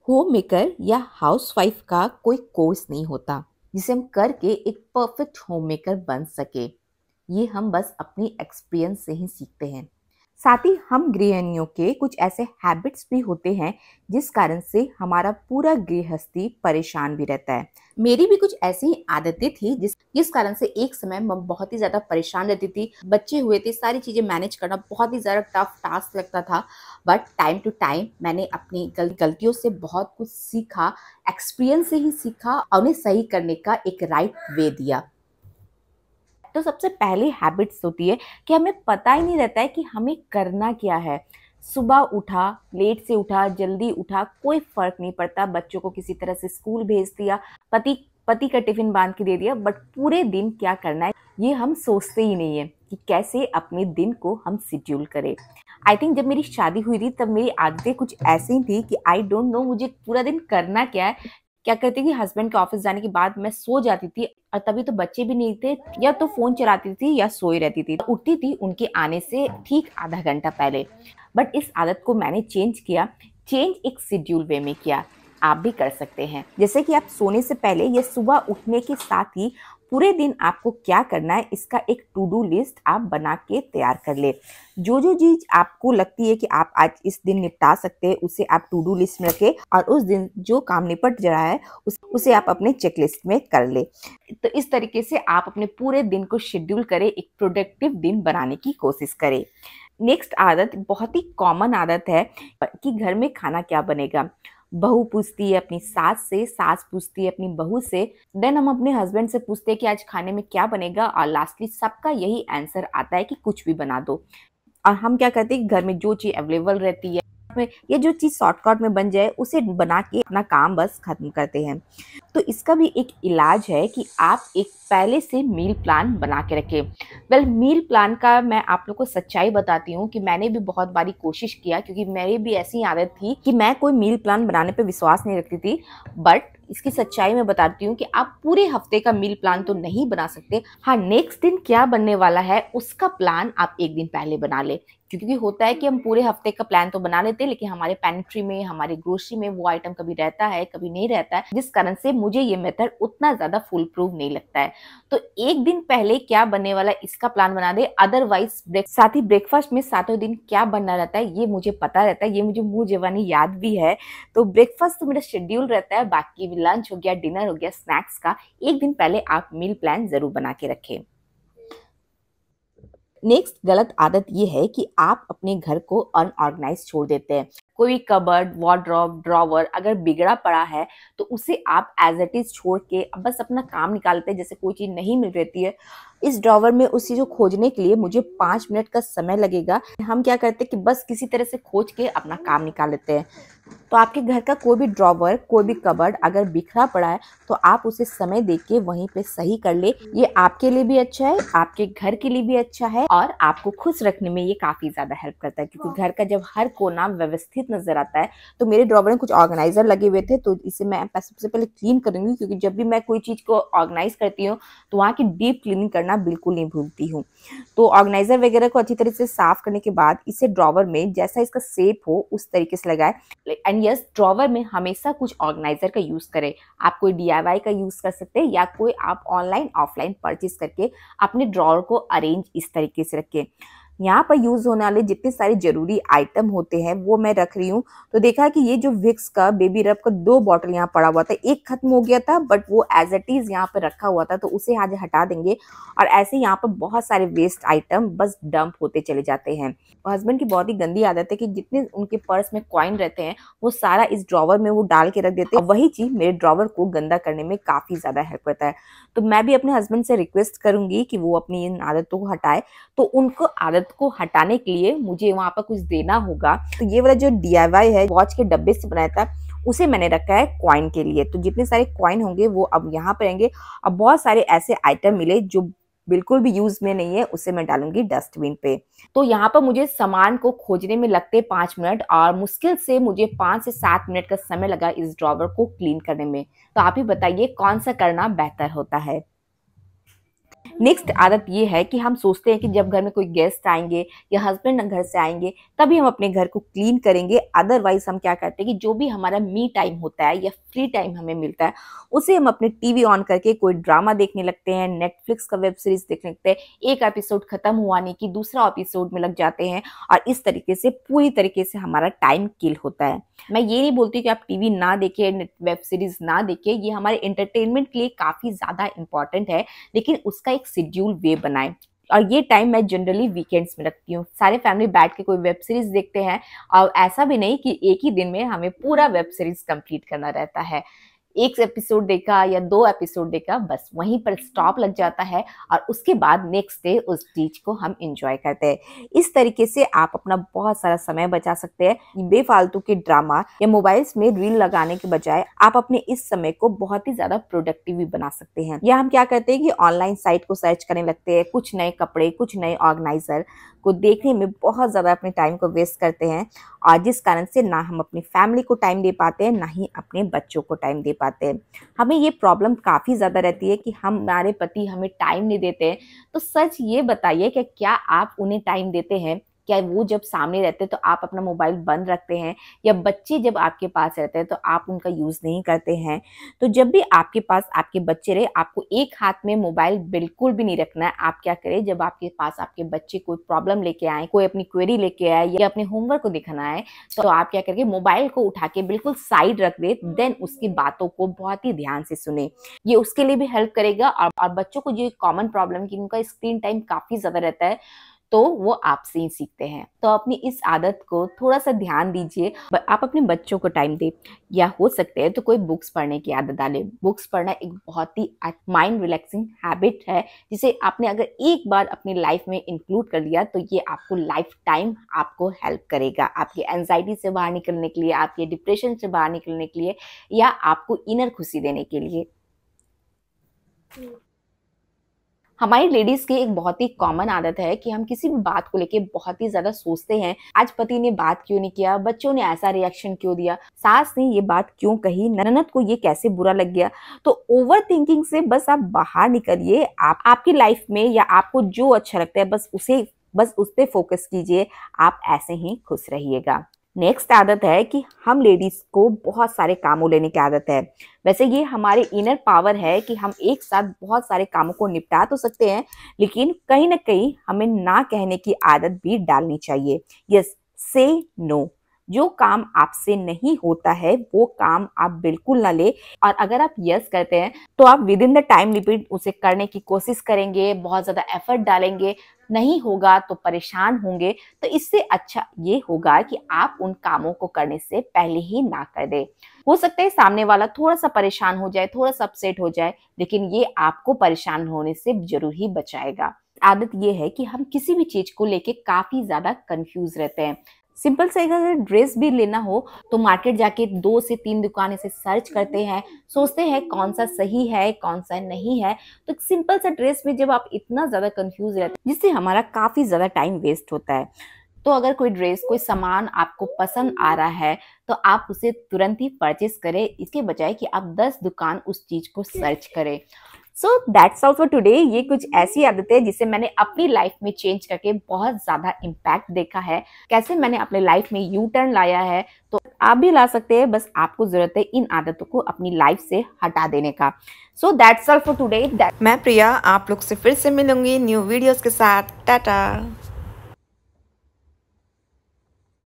Home maker या housewife का कोई कोर्स नहीं होता जिसे हम करके एक परफेक्ट होम मेकर बन सके। ये हम बस अपनी एक्सपीरियंस से ही सीखते हैं। साथ ही हम गृहिणियों के कुछ ऐसे हैबिट्स भी होते हैं जिस कारण से हमारा पूरा गृहस्थी परेशान भी रहता है। मेरी भी कुछ ऐसी ही आदतें थी जिस जिस कारण से एक समय मैं बहुत ही ज्यादा परेशान रहती थी। बच्चे हुए थे, सारी चीजें मैनेज करना बहुत ही ज्यादा टफ टास्क लगता था। बट टाइम टू टाइम मैंने अपनी गलतियों से बहुत कुछ सीखा, एक्सपीरियंस से ही सीखा और उन्हें सही करने का एक राइट वे दिया। तो सबसे पहली हैबिट्स होती है कि हमें पता ही नहीं रहता है कि हमें करना क्या है। सुबह उठा, लेट से उठा, जल्दी उठा, कोई फर्क नहीं पड़ता। बच्चों को किसी तरह से स्कूल भेज दिया, पति पति का टिफिन बांध के दे दिया, बट पूरे दिन क्या करना है ये हम सोचते ही नहीं है कि कैसे अपने दिन को हम शेड्यूल करें। आई थिंक जब मेरी शादी हुई थी तब मेरी आदतें कुछ ऐसी थी कि आई डोंट नो मुझे पूरा दिन करना क्या है। क्या करती थी, हस्बैंड के ऑफिस जाने के बाद मैं सो जाती थी और तभी तो बच्चे भी नहीं थे, या तो फोन चलाती थी या सोई रहती थी। उठती थी उनके आने से ठीक आधा घंटा पहले। बट इस आदत को मैंने चेंज किया, चेंज एक शेड्यूल वे में किया। आप भी कर सकते हैं। जैसे कि आप सोने से पहले या सुबह उठने के साथ ही पूरे दिन आपको क्या करना है इसका एक टू डू लिस्ट आप बना के तैयार कर ले। जो जो चीज आपको लगती है कि आप आज इस दिन निपटा सकते हैं उसे आप टू डू लिस्ट में रखें, और उस दिन जो काम निपट रहा है उसे आप अपने चेकलिस्ट में कर ले। तो इस तरीके से आप अपने पूरे दिन को शेड्यूल करें, एक प्रोडक्टिव दिन बनाने की कोशिश करें। नेक्स्ट आदत बहुत ही कॉमन आदत है कि घर में खाना क्या बनेगा। बहू पूछती है अपनी सास से, सास पूछती है अपनी बहू से, देन हम अपने हस्बैंड से पूछते हैं कि आज खाने में क्या बनेगा, और लास्टली सबका यही आंसर आता है कि कुछ भी बना दो। और हम क्या करते हैं, घर में जो चीज अवेलेबल रहती है ये जो चीज शॉर्टकट में बन जाए उसे बना के अपना काम बस खत्म करते हैं। तो इसका भी एक इलाज है कि आप एक पहले से मील प्लान बना के रखें। वेल, मील प्लान का मैं आप लोग को सच्चाई बताती हूँ कि मैंने भी बहुत बारी कोशिश किया, क्योंकि मेरी भी ऐसी आदत थी कि मैं कोई मील प्लान बनाने पे विश्वास नहीं रखती थी। बट इसकी सच्चाई मैं बताती हूँ कि आप पूरे हफ्ते का मील प्लान तो नहीं बना सकते। हाँ, नेक्स्ट दिन क्या बनने वाला है उसका प्लान आप एक दिन पहले बना ले। क्योंकि होता है कि हम पूरे हफ्ते का प्लान तो बना लेते हैं, लेकिन हमारे पैंट्री में, हमारे ग्रोसरी में वो आइटम कभी रहता है कभी नहीं रहता है, जिस कारण से मुझे ये मेथड उतना ज्यादा फुल प्रूफ नहीं लगता है। तो एक दिन पहले क्या बनने वाला है इसका प्लान बना दे। अदरवाइज साथ ही ब्रेकफास्ट में सातों दिन क्या बनना रहता है ये मुझे पता रहता है, ये मुझे मुंह जवानी याद भी है। तो ब्रेकफास्ट तो मेरा शेड्यूल रहता है, बाकी लंच हो गया, डिनर हो गया, स्नैक्स का एक दिन पहले आप मील प्लान जरूर बना के रखें। नेक्स्ट गलत आदत ये है कि आप अपने घर को अनऑर्गेनाइज छोड़ देते हैं। कोई कबर्ड, वार्डरोब, ड्रॉवर अगर बिगड़ा पड़ा है तो उसे आप एज इट इज छोड़ के अब बस अपना काम निकालते हैं जैसे कोई चीज नहीं मिल रहती है। इस ड्रॉवर में उस चीज को खोजने के लिए मुझे 5 मिनट का समय लगेगा। हम क्या करते हैं कि बस किसी तरह से खोज के अपना काम निकाल लेते हैं। तो आपके घर का कोई भी ड्रॉवर, कोई भी कबर्ड अगर बिखरा पड़ा है तो आप उसे समय देके वहीं पे सही कर ले। ये आपके लिए भी अच्छा है, आपके घर के लिए भी अच्छा है, और आपको खुश रखने में ये काफी ज्यादा हेल्प करता है। क्योंकि घर का जब हर कोना व्यवस्थित नजर आता है, तो मेरे ड्रॉवर में कुछ ऑर्गेनाइजर लगे हुए थे तो इसे मैं सबसे पहले क्लीन करूंगी, क्योंकि जब भी मैं कोई चीज को ऑर्गेनाइज करती हूँ तो वहाँ की डीप क्लीनिंग करना बिल्कुल नहीं भूलती हूँ। तो ऑर्गेनाइजर वगैरह को अच्छी तरह से साफ करने के बाद इसे ड्रॉवर में जैसा इसका शेप हो उस तरीके से लगाए। एंड यस, ड्रॉवर में हमेशा कुछ ऑर्गेनाइजर का यूज करें। आप कोई डीआईवाई का यूज कर सकते हैं, या कोई आप ऑनलाइन ऑफलाइन परचेज करके अपने ड्रॉवर को अरेंज इस तरीके से रखें। यहाँ पर यूज होने वाले जितने सारे जरूरी आइटम होते हैं वो मैं रख रही हूँ। तो देखा कि ये जो विक्स का, बेबी रब का 2 बॉटल यहाँ पड़ा हुआ था, एक खत्म हो गया था बट वो एज इट इज यहाँ पर रखा हुआ था, तो उसे आज हटा देंगे। और ऐसे यहाँ पर बहुत सारे वेस्ट आइटम बस डंप होते चले जाते हैं। हस्बैंड की बहुत ही गंदी आदत है कि जितने उनके पर्स में कॉइन रहते हैं वो सारा इस ड्रॉवर में वो डाल के रख देते हैं। वही चीज मेरे ड्रॉवर को गंदा करने में काफी ज्यादा हेल्प करता है। तो मैं भी अपने हस्बैंड से रिक्वेस्ट करूंगी कि वो अपनी इन आदतों को हटाए। तो उनको आदत को हटाने के लिए मुझे वहां पर कुछ देना होगा। तो ये वाला जो डीआईवाई है, वॉच के डब्बे से बनाया था, उसे मैंने रखा है कॉइन के लिए। तो जितने सारे कॉइन होंगे वो अब यहाँ पर रहेंगे। अब बहुत सारे ऐसे आइटम मिले जो बिल्कुल भी यूज में नहीं है, उसे मैं डालूंगी डस्टबिन पे। तो यहाँ पर मुझे सामान को खोजने में लगते 5 मिनट, और मुश्किल से मुझे 5 से 7 मिनट का समय लगा इस ड्रॉवर को क्लीन करने में। तो आप ही बताइए कौन सा करना बेहतर होता है। नेक्स्ट आदत ये है कि हम सोचते हैं कि जब घर में कोई गेस्ट आएंगे या हस्बैंड घर से आएंगे तभी हम अपने घर को क्लीन करेंगे। अदरवाइज हम क्या करते हैं कि जो भी हमारा मी टाइम होता है या फ्री टाइम हमें मिलता है उसे हम अपने टीवी ऑन करके कोई ड्रामा देखने लगते हैं, नेटफ्लिक्स का वेब सीरीज देखने लगते हैं। एक एपिसोड खत्म हुआ नहीं कि दूसरा एपिसोड में लग जाते हैं और इस तरीके से पूरी तरीके से हमारा टाइम किल होता है। मैं ये नहीं बोलती कि आप टीवी ना देखें, वेब सीरीज ना देखें, ये हमारे एंटरटेनमेंट के लिए काफी ज्यादा इंपॉर्टेंट है, लेकिन उसका एक शेड्यूल वे बनाएं। और ये टाइम मैं जनरली वीकेंड्स में रखती हूँ। सारे फैमिली बैठ के कोई वेब सीरीज देखते हैं और ऐसा भी नहीं कि एक ही दिन में हमें पूरा वेब सीरीज कंप्लीट करना रहता है। एक एपिसोड देखा या 2 एपिसोड देखा, बस वहीं पर स्टॉप लग जाता है और उसके बाद नेक्स्ट डे उस चीज को हम एंजॉय करते हैं। इस तरीके से आप अपना बहुत सारा समय बचा सकते हैं। बेफालतू के ड्रामा या मोबाइल्स में रील लगाने के बजाय आप अपने इस समय को बहुत ही ज्यादा प्रोडक्टिव भी बना सकते हैं। या हम क्या करते हैं कि ऑनलाइन साइट को सर्च करने लगते हैं, कुछ नए कपड़े, कुछ नए ऑर्गेनाइजर को देखने में बहुत ज्यादा अपने टाइम को वेस्ट करते हैं और जिस कारण से ना हम अपनी फैमिली को टाइम दे पाते हैं, ना ही अपने बच्चों को टाइम दे पाते हैं। हमें ये प्रॉब्लम काफ़ी ज़्यादा रहती है कि हमारे पति हमें टाइम नहीं देते हैं। तो सच ये बताइए कि क्या आप उन्हें टाइम देते हैं? क्या वो जब सामने रहते हैं तो आप अपना मोबाइल बंद रखते हैं, या बच्चे जब आपके पास रहते हैं तो आप उनका यूज़ नहीं करते हैं? तो जब भी आपके पास आपके बच्चे रहे, आपको एक हाथ में मोबाइल बिल्कुल भी नहीं रखना है। आप क्या करें, जब आपके पास आपके बच्चे कोई प्रॉब्लम लेके आए, कोई अपनी क्वेरी लेके आए या अपने होमवर्क को दिखाना है, तो आप क्या करेंगे, मोबाइल को उठा के बिल्कुल साइड रख दे, देन उसकी बातों को बहुत ही ध्यान से सुने। ये उसके लिए भी हेल्प करेगा और बच्चों को जो कॉमन प्रॉब्लम कि उनका स्क्रीन टाइम काफ़ी ज़्यादा रहता है, तो वो आपसे ही सीखते हैं। तो अपनी इस आदत को थोड़ा सा ध्यान दीजिए। आप अपने बच्चों को टाइम दें, या हो सकते हैं तो कोई बुक्स पढ़ने की आदत डालें। बुक्स पढ़ना एक बहुत ही माइंड रिलैक्सिंग हैबिट है, जिसे आपने अगर एक बार अपनी लाइफ में इंक्लूड कर लिया तो ये आपको लाइफ टाइम आपको हेल्प करेगा, आपकी एंजाइटी से बाहर निकलने के लिए, आपके डिप्रेशन से बाहर निकलने के लिए, या आपको इनर खुशी देने के लिए। हमारी लेडीज की एक बहुत ही कॉमन आदत है कि हम किसी भी बात को लेके बहुत ही ज्यादा सोचते हैं। आज पति ने बात क्यों नहीं किया, बच्चों ने ऐसा रिएक्शन क्यों दिया, सास ने ये बात क्यों कही, ननद को ये कैसे बुरा लग गया। तो ओवर थिंकिंग से बस आप बाहर निकलिए। आप आपकी लाइफ में या आपको जो अच्छा लगता है बस उस पे फोकस कीजिए। आप ऐसे ही खुश रहिएगा। नेक्स्ट आदत है कि हम लेडीज को बहुत सारे कामों लेने की आदत है। वैसे ये हमारे इनर पावर है कि हम एक साथ बहुत सारे कामों को निपटा तो सकते हैं, लेकिन कहीं ना कहीं हमें ना कहने की आदत भी डालनी चाहिए। यस, से नो। जो काम आपसे नहीं होता है वो काम आप बिल्कुल ना ले, और अगर आप यस करते हैं तो आप with in the time limit उसे करने की कोशिश करेंगे, बहुत ज्यादा एफर्ट डालेंगे। नहीं होगा तो परेशान होंगे। तो इससे अच्छा ये होगा कि आप उन कामों को करने से पहले ही ना कर दें। हो सकता है सामने वाला थोड़ा सा परेशान हो जाए, थोड़ा सा अपसेट हो जाए, लेकिन ये आपको परेशान होने से जरूर ही बचाएगा। आदत ये है कि हम किसी भी चीज को लेके काफी ज्यादा कंफ्यूज रहते हैं। सिंपल से अगर ड्रेस भी लेना हो तो मार्केट जाके 2 से 3 दुकानें से सर्च करते हैं, सोचते हैं कौन सा सही है कौन सा नहीं है। तो सिंपल सा ड्रेस में जब आप इतना ज्यादा कंफ्यूज रहते हैं, जिससे हमारा काफी ज्यादा टाइम वेस्ट होता है। तो अगर कोई ड्रेस, कोई सामान आपको पसंद आ रहा है तो आप उसे तुरंत ही परचेस करें, इसके बजाय कि आप 10 दुकान उस चीज को सर्च करें। So that's all for today. ये कुछ ऐसी आदतें जिसे मैंने अपनी लाइफ में चेंज करके बहुत ज्यादा इम्पैक्ट देखा है, कैसे मैंने अपने लाइफ में यू टर्न लाया है। तो आप भी ला सकते हैं, बस आपको जरूरत है इन आदतों को अपनी लाइफ से हटा देने का। So that's all for today. मैं प्रिया आप लोग से फिर से मिलूंगी न्यू वीडियोस के साथ। टाटा।